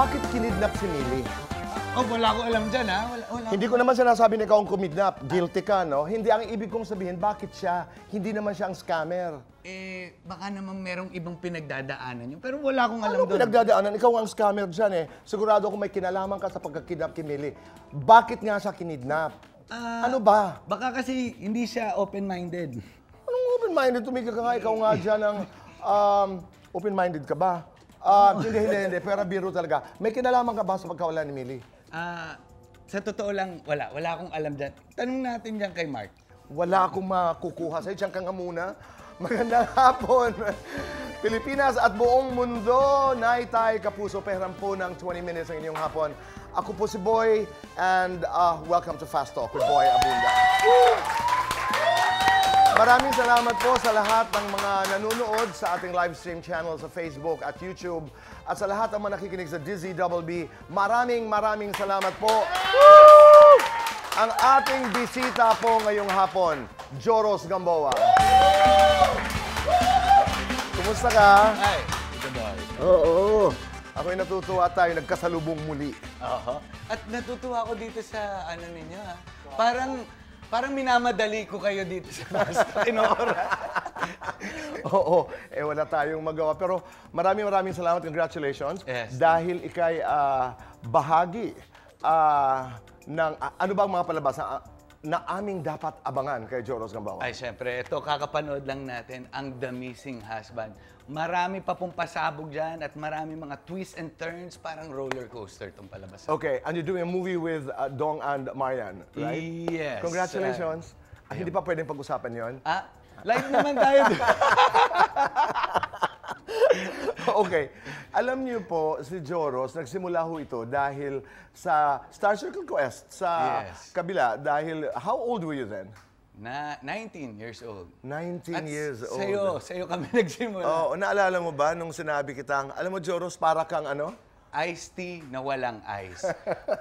Bakit kinidnap si Millie? Oh, wala akong alam dyan, ha? Wala. Hindi ko naman sinasabi na ikaw ang kumidnap. Guilty ka, no? Hindi, ang ibig kong sabihin, bakit siya? Hindi naman siya ang scammer. Baka naman merong ibang pinagdadaanan yun. Pero wala akong alam Ano doon. pinagdadaanan? Ikaw ang scammer dyan, eh. Sigurado kung may kinalaman ka sa pagkakidnap kay Millie. Bakit nga siya kinidnap? Ano ba? Baka kasi hindi siya open-minded. Anong open-minded? Tumigil ka nga, ikaw nga dyan ang open-minded ka ba? Hindi. Pero biro talaga. May kinalaman ka ba sa pagkawala ni Millie? Sa totoo lang, wala. Wala akong alam dyan. Tanong natin dyan kay Mark. Wala akong makukuha sa'yo. Diyan ka nga muna. Magandang hapon. Pilipinas at buong mundo. Naitay, Kapuso, Perang po ng 20 minutes ang inyong hapon. Ako po si Boy and welcome to Fast Talk with Boy Abunda. Maraming salamat po sa lahat ng mga nanonood sa ating live stream channel sa Facebook at YouTube. At sa lahat ng mga nakikinig sa Dizzy Double B, maraming salamat po. Ang ating bisita po ngayong hapon, Joros Gamboa. Kumusta ka? Ay, ito boy. Oo. Ako'y natutuwa tayo, nagkasalubong muli. At natutuwa ako dito sa ano ninyo, ha? Parang minamadali ko kayo dito sa Basta Tinora. Oo, wala tayong magawa. Pero maraming salamat, congratulations. Yes. Dahil ikay bahagi ng, ano ba ang mga palabas na aming dapat abangan kay Joros Gamboa? Ay, syempre, ito, kakapanood lang natin ang The Missing Husband. Marami pa pong pasabog dyan at marami mga twists and turns, parang roller coaster itong palabas. Okay, and you're doing a movie with Dong and Marian, right? Yes. Congratulations. Hindi pa pwedeng pag-usapan yon? Live naman tayo. Okay. Alam niyo po, si Joros, nagsimula ho ito dahil sa Star Circle Quest sa kabila. Dahil, how old were you then? 19 years old. 19 years old. Sa'yo kami nagsimula. Oo, naalala mo ba nung sinabi kitang, alam mo Joros, para kang ano? Iced tea na walang ice.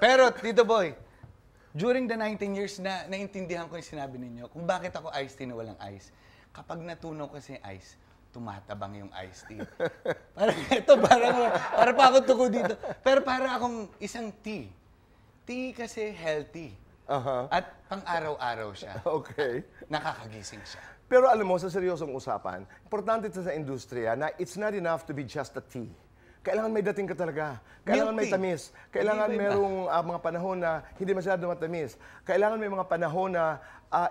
Pero, Tito Boy, during the 19 years na naintindihan ko yung sinabi ninyo kung bakit ako iced tea na walang ice. Kapag natunaw kasi ice, tumatabang yung iced tea. Parang pa ako tuko dito. Pero para akong isang tea. Tea kasi healthy. At pang-araw-araw siya. Okay. Nakakagising siya. Pero alam mo, sa seryosong usapan, importante ito sa industriya na it's not enough to be just a tea. Kailangan may dating ka talaga. Kailangan may tamis. Kailangan merong mga panahon na hindi masyado matamis. Kailangan may mga panahon na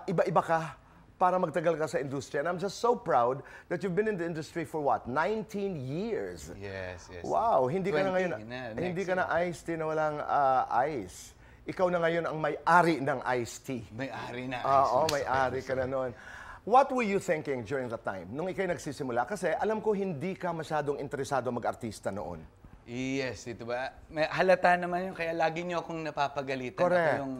iba-iba ka para magtagal ka sa industriya. And I'm just so proud that you've been in the industry for what? 19 years. Yes. Wow, hindi ka na 20 ngayon, hindi ka na iced tea na walang ice. Ikaw na ngayon ang may-ari ng iced tea. May-ari na ice. Oo, may-ari ka na noon. What were you thinking during that time? Nung ikay nagsisimula? Kasi alam ko hindi ka masyadong interesado mag-artista noon. Yes, dito ba? May halata naman yun, kaya lagi niyo akong napapagalitan. Correct. Ako yung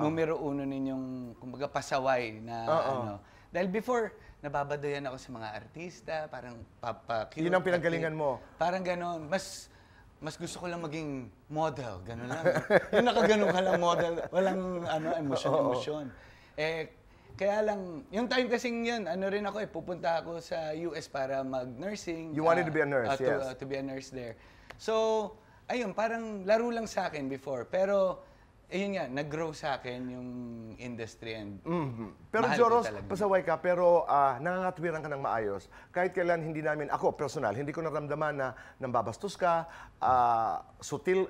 numero uno ninyong, kumbaga, pasaway na ano. Dahil before, nababadoyan ako sa mga artista, parang papa-cute. Yun ang pinanggalingan mo? Parang ganon. Mas gusto ko lang maging model, gano'n lang. Yung nakaganon ka lang model, walang emosyon. Kaya lang, yung time kasing yun, rin ako pupunta ako sa US para mag-nursing. You wanted to be a nurse, yes. To be a nurse there. So, ayun, parang laro lang sa akin before. Pero, ayun nga, nag-grow sa akin yung industry and Pero Joros, pasaway ka, pero nangangatwiran ka ng maayos. Kahit kailan hindi namin, ako personal, hindi ko naramdaman na nambabastos ka, sutil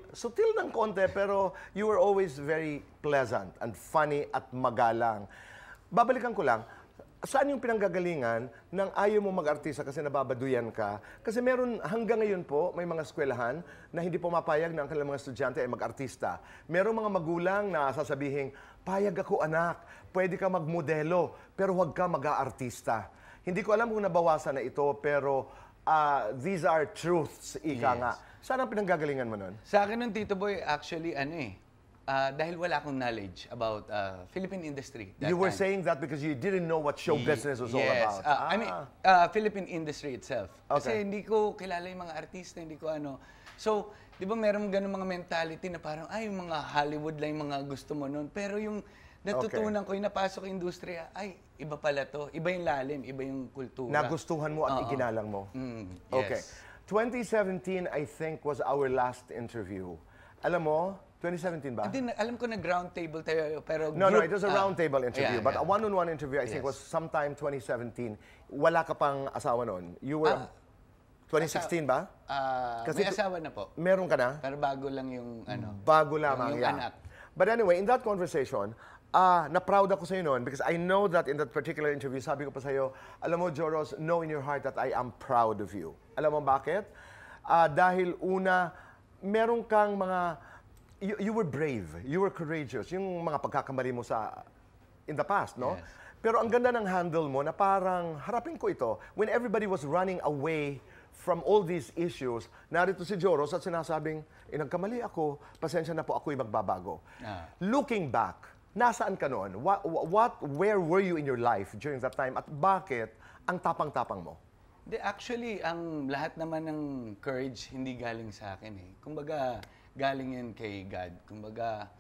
ng konti, pero you were always very pleasant and funny at magalang. Babalikan ko lang, saan yung pinanggagalingan ng ayaw mo mag-artista kasi nababaduyan ka? Kasi meron hanggang ngayon po, may mga eskwelahan na hindi pumapayag na ang kanilang mga estudyante ay mag-artista. Merong mga magulang na sasabihin, payag ako anak, pwede ka magmodelo, pero huwag ka mag-aartista. Hindi ko alam kung nabawasan na ito, pero these are truths, ika nga. Saan ang pinanggagalingan mo nun? Sa akin nun, Tito Boy, actually, dahil wala akong knowledge about Philippine industry. You were saying that because you didn't know what show business was all about. I mean, Philippine industry itself. Kasi hindi ko kilala yung mga artista, hindi ko ano. So, di ba meron ganun mga mentality na parang, yung mga Hollywood lang yung mga gusto mo nun. Pero yung natutunan ko, yung napasok yung industriya, iba pala to. Iba yung lalim, iba yung kultura. Nagustuhan mo at iginalang mo. Yes. Okay. 2017, I think, was our last interview. Alam mo, 2017 ba? Hindi, alam ko nag-round table tayo, pero No, group, it was a roundtable interview. yeah, But yeah. a one-on-one interview, I think, Yes. was sometime 2017. Wala ka pang asawa noon. You were... 2016 ba? Kasi may asawa na po. Meron ka na? Pero bago lang yung ano. Bago lamang, yung yeah. anak. But anyway, in that conversation, na-proud ako sa'yo noon because I know that in that particular interview, sabi ko pa sa'yo, alam mo, Joros, know in your heart that I am proud of you. Alam mo bakit? Dahil una, meron kang mga... You were brave, you were courageous. Yung mga pagkakamali mo in the past, no? Yes. Pero ang ganda ng handle mo na parang, harapin ko ito, when everybody was running away from all these issues, narito si Joros at sinasabing, nagkamali ako, pasensya na po, ako'y magbabago. Looking back, nasaan ka noon? Where were you in your life during that time? At bakit ang tapang-tapang mo? Actually, ang lahat naman ng courage hindi galing sa akin eh. Kumbaga, galing yan kay God. Kumbaga,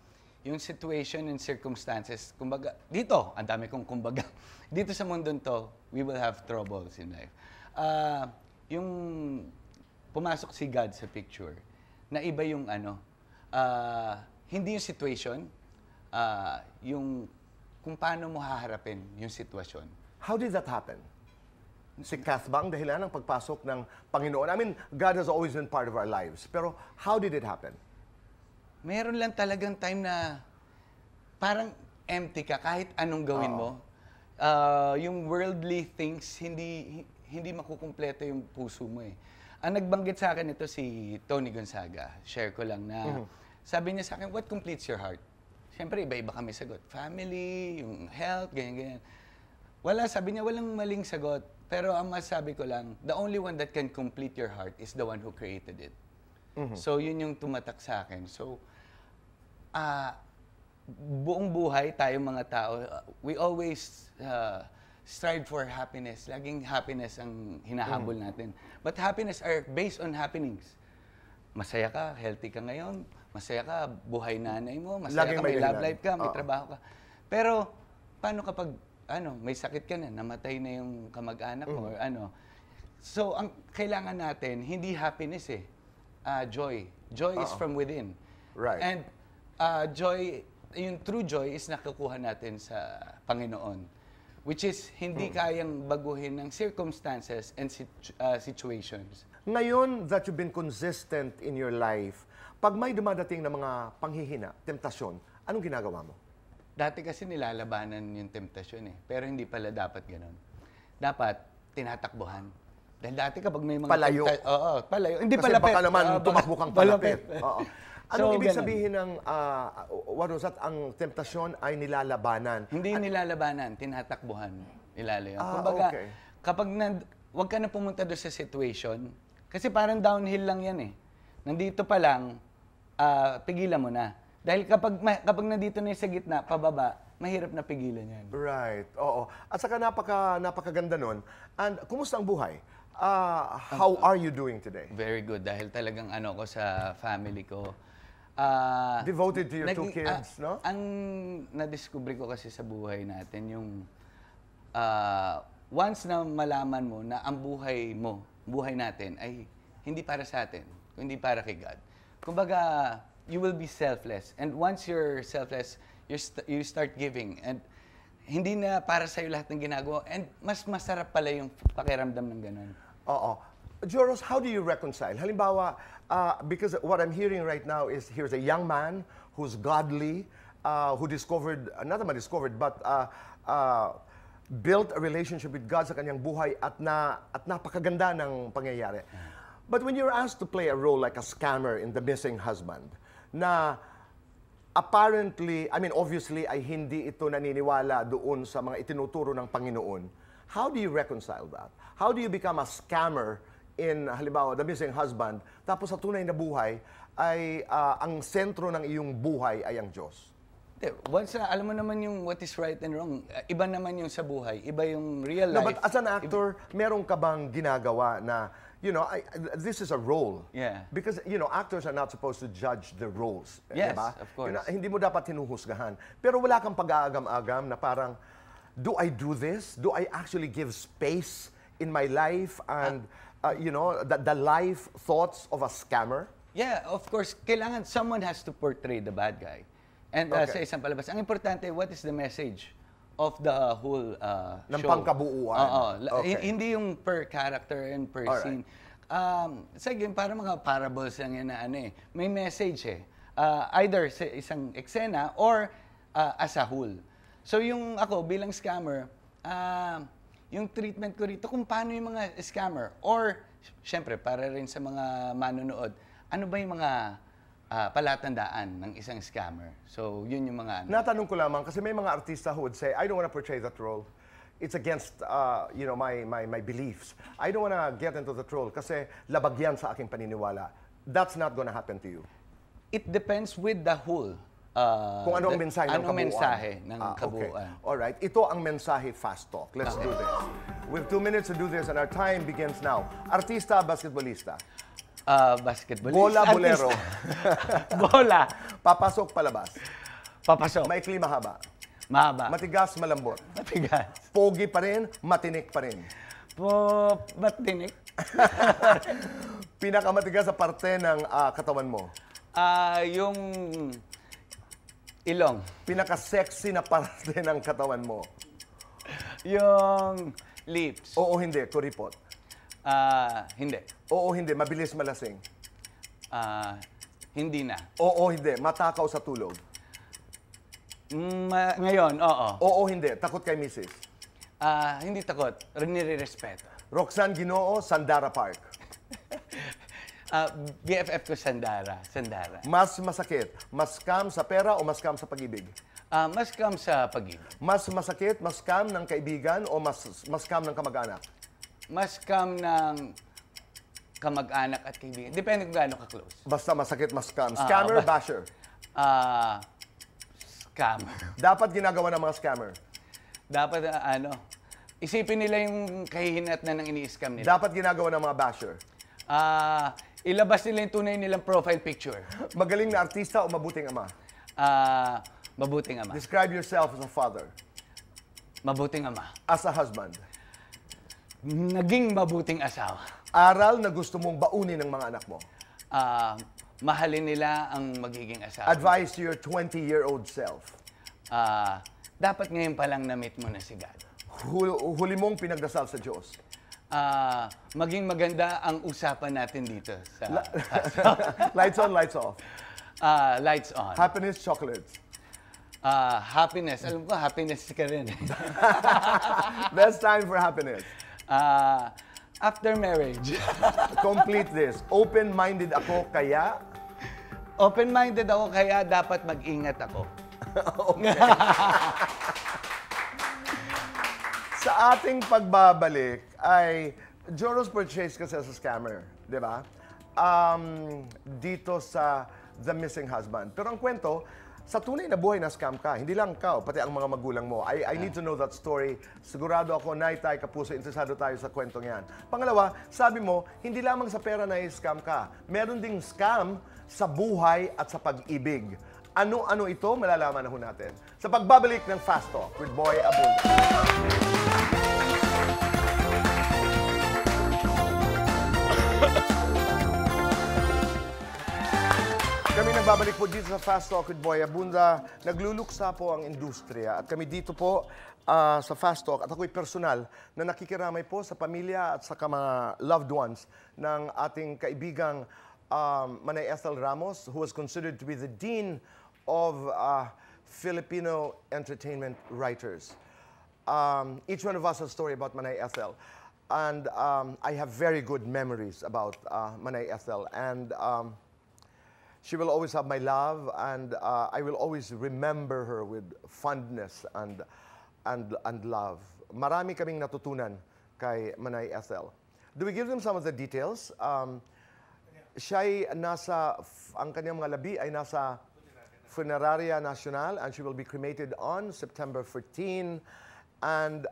yung situation and circumstances, kumbaga, dito, ang dami kong kumbaga, dito sa mundong to, we will have troubles in life. Yung pumasok si God sa picture, na iba yung ano, hindi yung situation, yung kung paano mo haharapin yung sitwasyon. How did that happen? Si Kath ba ang dahilan ng pagpasok ng Panginoon? I mean, God has always been part of our lives. Pero how did it happen? Meron lang talagang time na parang empty ka kahit anong gawin mo. Yung worldly things, hindi makukumpleto yung puso mo eh. Ang nagbanggit sa akin ito si Tony Gonzaga. Share ko lang na sabi niya sa akin, what completes your heart? Siyempre, iba-iba kami sagot. Family, yung health, ganyan-ganyan. Wala, sabi niya, walang maling sagot. Pero ang masabi ko lang, the only one that can complete your heart is the one who created it. So, yun yung tumatak sa akin. So, buong buhay, tayong mga tao, we always strive for happiness. Laging happiness ang hinahabol natin. But happiness are based on happenings. Masaya ka, healthy ka ngayon. Masaya ka, buhay nanay mo. Masaya Laging ka, may may love dahilan. life ka, may trabaho ka. Pero, paano kapag may sakit ka na, namatay na yung kamag-anak mo, or ano. So, ang kailangan natin, hindi happiness eh. Joy. Joy is from within. Right. And joy, yung true joy is nakukuha natin sa Panginoon. Which is hindi kayang baguhin ng circumstances and situations. Ngayon that you've been consistent in your life, pag may dumadating na mga panghihina, temptasyon, anong ginagawa mo? Dati kasi nilalabanan yung temptasyon eh. Pero hindi pala dapat ganun. Dapat tinatakbuhan. Dahil dati kapag may mga... Palayo. Oo, palayo. Hindi Kasi palapit. baka naman tumakbo kang palapit. Oo. Anong ibig ganun. sabihin ng, what was that, ang temptasyon ay nilalabanan? Hindi nilalabanan, tinatakbuhan. Ilalayo. Ah, Kumbaga, okay. kapag wag ka na pumunta doon sa situation, kasi parang downhill lang yan eh. Nandito pa lang, pigilan mo na. Dahil kapag nandito na yung sa gitna, pababa, mahirap na pigilan yan. Right, oo. At saka napakaganda nun. And kumusta ang buhay? How are you doing today? Very good. Dahil talagang ko sa family ko. Devoted to your two kids, no? Ang nadiscover ko kasi sa buhay natin, yung once na malaman mo na ang buhay natin ay hindi para sa atin, kundi para kay God. Kumbaga, you will be selfless. And once you're selfless, you start giving. And hindi na para sa'yo lahat ng ginagawa. And mas masarap pala yung pakiramdam ng ganun. Oo. Joros, how do you reconcile? Halimbawa, because what I'm hearing right now is here's a young man who's godly, who discovered, not naman discovered, but built a relationship with God sa kanyang buhay at napakaganda ng pangyayari. But when you're asked to play a role like a scammer in The Missing Husband, na apparently, I mean, obviously, ay hindi ito naniniwala doon sa mga itinuturo ng Panginoon, how do you reconcile that? How do you become a scammer in, halimbawa, The Missing Husband, tapos sa tunay na buhay, ay ang sentro ng iyong buhay ay ang Diyos? Once alam mo naman yung what is right and wrong, iba naman yung sa buhay, iba yung real life. No, but as an actor, meron ka bang ginagawa na, you know, this is a role. Yeah. Because, you know, actors are not supposed to judge the roles. Yes, diba? of course. You know, hindi mo dapat hinuhusgahan. Pero wala kang pag-aagam-agam na parang, do I do this? Do I actually give space in my life and the life thoughts of a scammer? Yeah, of course, kailangan someone has to portray the bad guy. And sa isang palabas, ang importante, what is the message of the whole Ng show? pangkabuuan. Oo. Okay. Hindi yung per character and per Alright. scene. Sige, para mga parables lang yan na may message either sa isang eksena or as a whole. So yung ako bilang scammer, yung treatment ko rito kung paano yung mga scammer or syempre para rin sa mga manonood, ano ba yung mga palatandaan ng isang scammer. So, yun yung mga... Natanong ko lamang, kasi may mga artista who would say, I don't want to portray that role. It's against, my beliefs. I don't want to get into that role kasi labag yan sa aking paniniwala. That's not gonna happen to you. It depends with the whole. Kung ano ang mensahe ng kabuuan. Anong mensahe ng kabuuan. Okay. Alright, ito ang mensahe Fast Talk. Let's do this. We have 2 minutes to do this and our time begins now. Artista, basketballista. Basketballist. Bola, bolero. Bola. Papasok, palabas. Papasok. Maikli, mahaba. Mahaba. Matigas, malambot. Matigas. Pogi pa rin, matinik pa rin. Matinik. Pinakamatigas sa parte ng katawan mo. Yung ilong. Pinaka-sexy na parte ng katawan mo. Yung lips. Oo, hindi. Kuripot. Hindi. Oo, hindi. Mabilis malasing. Hindi na. Oo, hindi. Matakaw sa tulog. Ngayon, oo. Oo, hindi. Takot kay misis. Hindi takot. Nire-respeto. Roxanne Ginoo, Sandara Park. BFF ko Sandara. Mas masakit, mas scam sa pera o mas scam sa pag-ibig? Mas scam sa pag-ibig. Mas masakit, mas scam ng kaibigan o mas scam ng kamag-anak? Mas scam ng kamag-anak at kaibigan. Depende kung gaano ka-close. Basta masakit, mas scam. Scammer, basher? Scammer. Dapat ginagawa ng mga scammer? Dapat, isipin nila yung kahihinatnan ng ini-scam nila. Dapat ginagawa ng mga basher? Ilabas nila yung tunay nilang profile picture. Magaling na artista o mabuting ama? Mabuting ama. Describe yourself as a father. Mabuting ama. As a husband. Naging mabuting asawa. Aral na gusto mong baunin ng mga anak mo. Mahalin nila ang magiging asawa. Advice to your 20-year-old self. Dapat ngayon pa lang na-meet mo na si God. Huli mong pinagdasal sa Diyos. Maging maganda ang usapan natin dito. Lights on, lights off. Lights on. Happiness, chocolates. Happiness. Alam ko, happiness ka rin. Best time for happiness. After marriage. Complete this. Open-minded ako, kaya... Open-minded ako, kaya dapat mag-ingat ako. Okay. Sa ating pagbabalik ay Joros purchased kasi sa scammer, di ba? Dito sa The Missing Husband. Pero ang kwento, sa tunay na buhay na scam ka, hindi lang ikaw, pati ang mga magulang mo. I need to know that story. Sigurado ako, Naitay, Kapuso, interesado tayo sa kwentong yan. Pangalawa, sabi mo, hindi lamang sa pera na i-scam ka. Meron ding scam sa buhay at sa pag-ibig. Ano-ano ito, malalaman na ho natin. Sa pagbabalik ng Fast Talk with Boy Abunda. Kami nagbabalik po dito sa Fast Talk with Boy Abunda. Nagluluksa po ang industriya at kami dito po sa Fast Talk at ako'y personal na nakikiramay po sa pamilya at sa mga loved ones ng ating kaibigang Manay Ethel Ramos, who was considered to be the Dean of Filipino entertainment writers. Each one of us has a story about Manay Ethel. And I have very good memories about Manay Ethel. And she will always have my love, and I will always remember her with fondness and love. Marami kaming natutunan kay Manay Ethel. Do we give them some of the details? Siya'y ang kanyang mga labi ay nasa Funeraria Nacional, and she will be cremated on September 14. And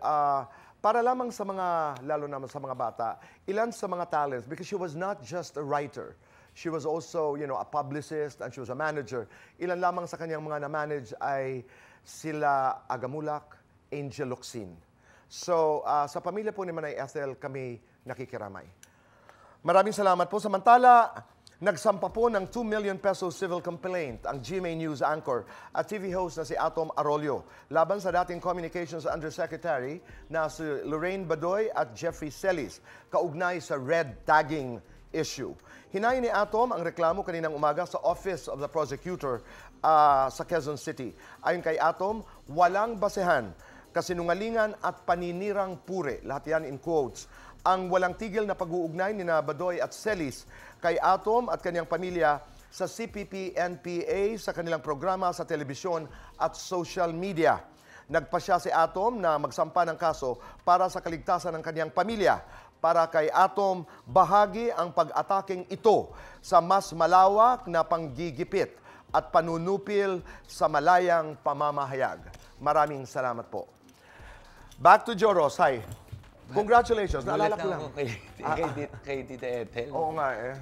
para lamang sa mga, lalo naman sa mga bata, ilan sa mga talents, because she was not just a writer. She was also, a publicist, and she was a manager. Ilan lamang sa kanyang mga na-manage ay sila Agamulak, Angel Locsin. So, sa pamilya po ni Manay Ethel, kami nakikiramay. Maraming salamat po. Samantala, nagsampa po ng 2 million peso civil complaint ang GMA News anchor at TV host na si Atom Arroyo laban sa dating Communications Undersecretary na si Lorraine Badoy at Jeffrey Celis kaugnay sa red tagging issue. Hinayin ni Atom ang reklamo kaninang umaga sa Office of the Prosecutor sa Quezon City. Ayon kay Atom, walang basehan, kasinungalingan at paninirang pure, lahat yan in quotes, ang walang tigil na pag-uugnay ni Badoy at Celis kay Atom at kanyang pamilya sa CPP-NPA sa kanilang programa sa telebisyon at social media. Nagpasya si Atom na magsampa ng kaso para sa kaligtasan ng kanyang pamilya. Para kay Atom, bahagi ang pag-ataking ito sa mas malawak na panggigipit at panunupil sa malayang pamamahayag. Maraming salamat po. Back to Joros. Hi. Congratulations. Naalala ko lang. Kay Tita Ethel. Oo nga eh.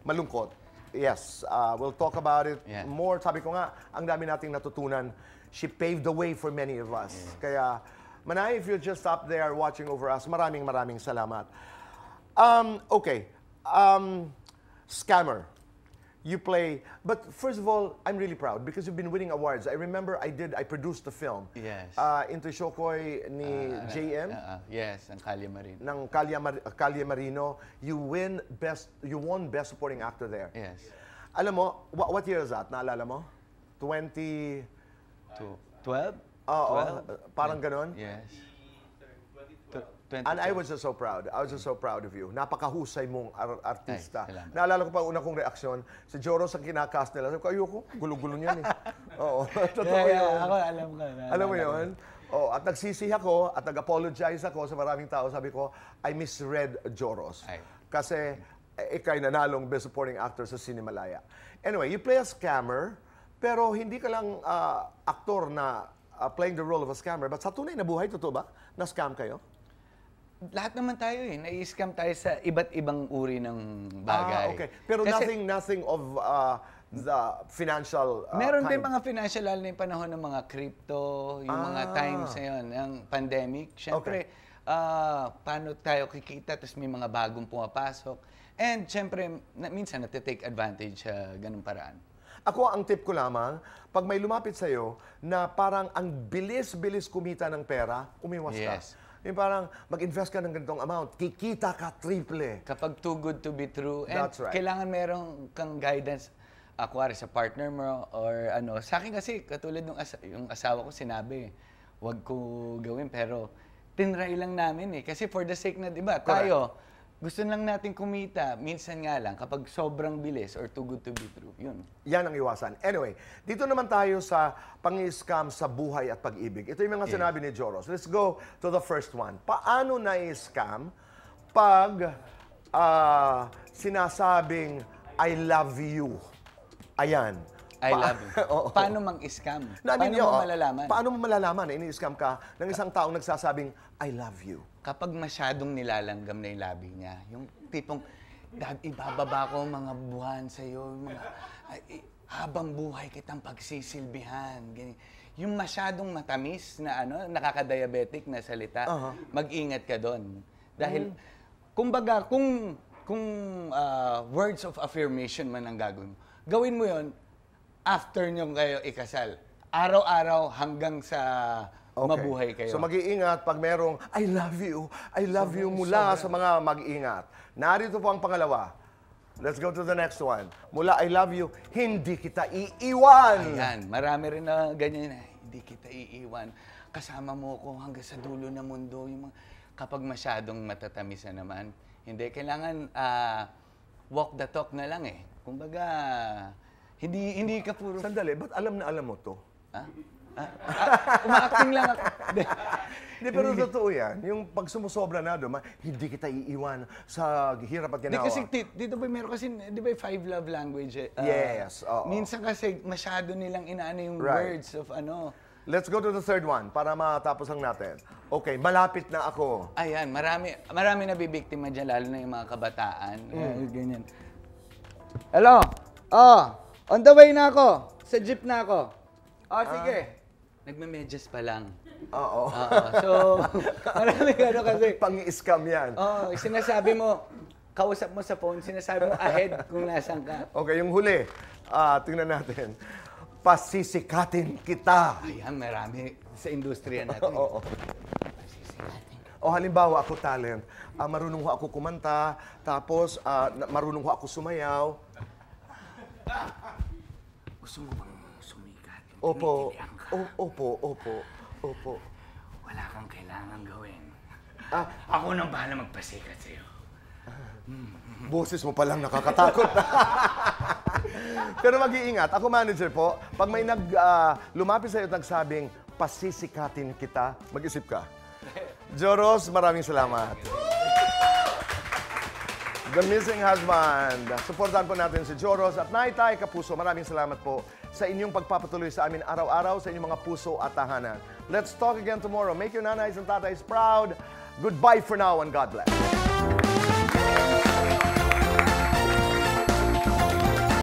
Malungkot. Yes. We'll talk about it more. Sabi ko nga, ang dami nating natutunan. She paved the way for many of us. Kaya, Manay, if you're just up there watching over us, maraming salamat. Okay. Scammer. You play, but first of all, I'm really proud because you've been winning awards. I remember I produced the film. Yes. Into Shokoy ni JM. Yes, ng Kalye Marino. Ng Kalye Marino. You won Best Supporting Actor there. Yes. Alam mo, what year is that? Naalala mo? 12? Oo, parang ganon. Yes. And I was just so proud. I was just so proud of you. Napakahusay mong artista. Ay, salamat. Naalala ko pa una kong reaksyon, si Joros ang kinakast nila. Sabi ko, ayoko, gulo-gulo niyan eh. Oo, totoo yun. Ako, alam ko. Alam mo yun? Oh, at nagsisi ako at nag-apologize ako sa maraming tao. Sabi ko, I misread Joros. Ay. Kasi ikay nanalong Best Supporting Actor sa Cinemalaya. Anyway, you play a scammer, pero hindi ka lang aktor na playing the role of a scammer. But sa tunay na buhay, totoo ba? Na-scam kayo? Lahat naman tayo eh. Nai-scam tayo sa iba't ibang uri ng bagay. Okay. Pero Kasi, nothing of the financial meron din kind. mga financial, lalo na yung panahon ng mga crypto, yung mga times na yun, ng pandemic. Siyempre, paano tayo kikita, tapos may mga bagong pumapasok. And siyempre, minsan natitake advantage sa ganung paraan. Ako, ang tip ko lamang, pag may lumapit sa'yo na parang ang bilis-bilis kumita ng pera, umiwas ka. Yes. Yung parang mag-invest ka ng ganitong amount, kikita ka triple. Kapag too good to be true. And That's right. kailangan meron kang guidance, kuwari sa partner mo or ano. Sa akin kasi, katulad ng yung asawa ko sinabi, wag ko gawin. Pero tinry lang namin eh. Kasi for the sake na, di ba, tayo, gusto lang natin kumita. Minsan nga lang, kapag sobrang bilis or too good to be true, yun. Yan ang iwasan. Anyway, dito naman tayo sa pang-scam sa buhay at pag-ibig. Ito yung mga sinabi ni Joros. Let's go to the first one. Paano na-scam pag sinasabing, I love you? Ayan. I love you. Paano mang-scam? Paano mo malalaman? Paano mo malalaman na ini-scam ka ng isang taong nagsasabing, I love you? Kapag masyadong nilalanggam na yung labi niya, yung tipong, Dad, ibababa ko mga buwan sa'yo, habang buhay kitang pagsisilbihan. Ganyan. Yung masyadong matamis na nakaka-diabetic na salita, mag-ingat ka doon. Dahil, kumbaga, kung words of affirmation man ang gagawin mo, gawin mo yon after nyo kayo ikasal. Araw-araw hanggang sa mabuhay kayo. So mag-iingat pag merong I love you mula sa mga mag-iingat. Narito po ang pangalawa. Let's go to the next one. Mula I love you, hindi kita iiwan. Ayan, marami rin na ganyan na, hindi kita iiwan. Kasama mo ko hanggang sa dulo ng mundo. Yung kapag masyadong matatamis na naman, hindi, kailangan walk the talk na lang eh. Kumbaga, hindi ka puro... Sandali, ba't alam na alam mo to? Uma-acting lang ako. Hindi, pero totoo yan. Yung pag sumusobra na doon, hindi kita iiwan sa hirap at ginawa. Kasi dito ba meron kasi, di ba 5 love language? Yes, oo. Minsan kasi masyado nilang inaano yung words of ano. Let's go to the third one para matapos ang natin. Okay, malapit na ako. Ayan, marami nabibiktima dyan, lalo na yung mga kabataan. Ganyan. Hello? On the way na ako. Sa jeep na ako. Sige. Nagme-medyas pa lang. Oo. So, marami kasi. Pang-scam yan. Sinasabi mo, kausap mo sa phone, sinasabi mo ahead kung nasan ka. Okay, yung huli. Tingnan natin. Pasisikatin kita. Ayan, marami sa industriya natin. Oo. O halimbawa, ako talent. Marunong ho ako kumanta, tapos marunong ho ako sumayaw. Gusto mo bang sumikat? Opo. Tinitilian ka? Opo. Wala kang kailangan gawin. Ako nang bahala magpasikat sa'yo. Boses mo palang nakakatakot. Pero mag-iingat. Ako manager po. Pag may lumapit sa'yo at nagsabing, pasisikatin kita, mag-isip ka. Joros, maraming salamat. The Missing Husband. Suportahan po natin si Joros at Naitay Kapuso. Maraming salamat po sa inyong pagpapatuloy sa amin araw-araw sa inyong mga puso at tahanan. Let's talk again tomorrow. Make your nanays and tatays proud. Goodbye for now and God bless.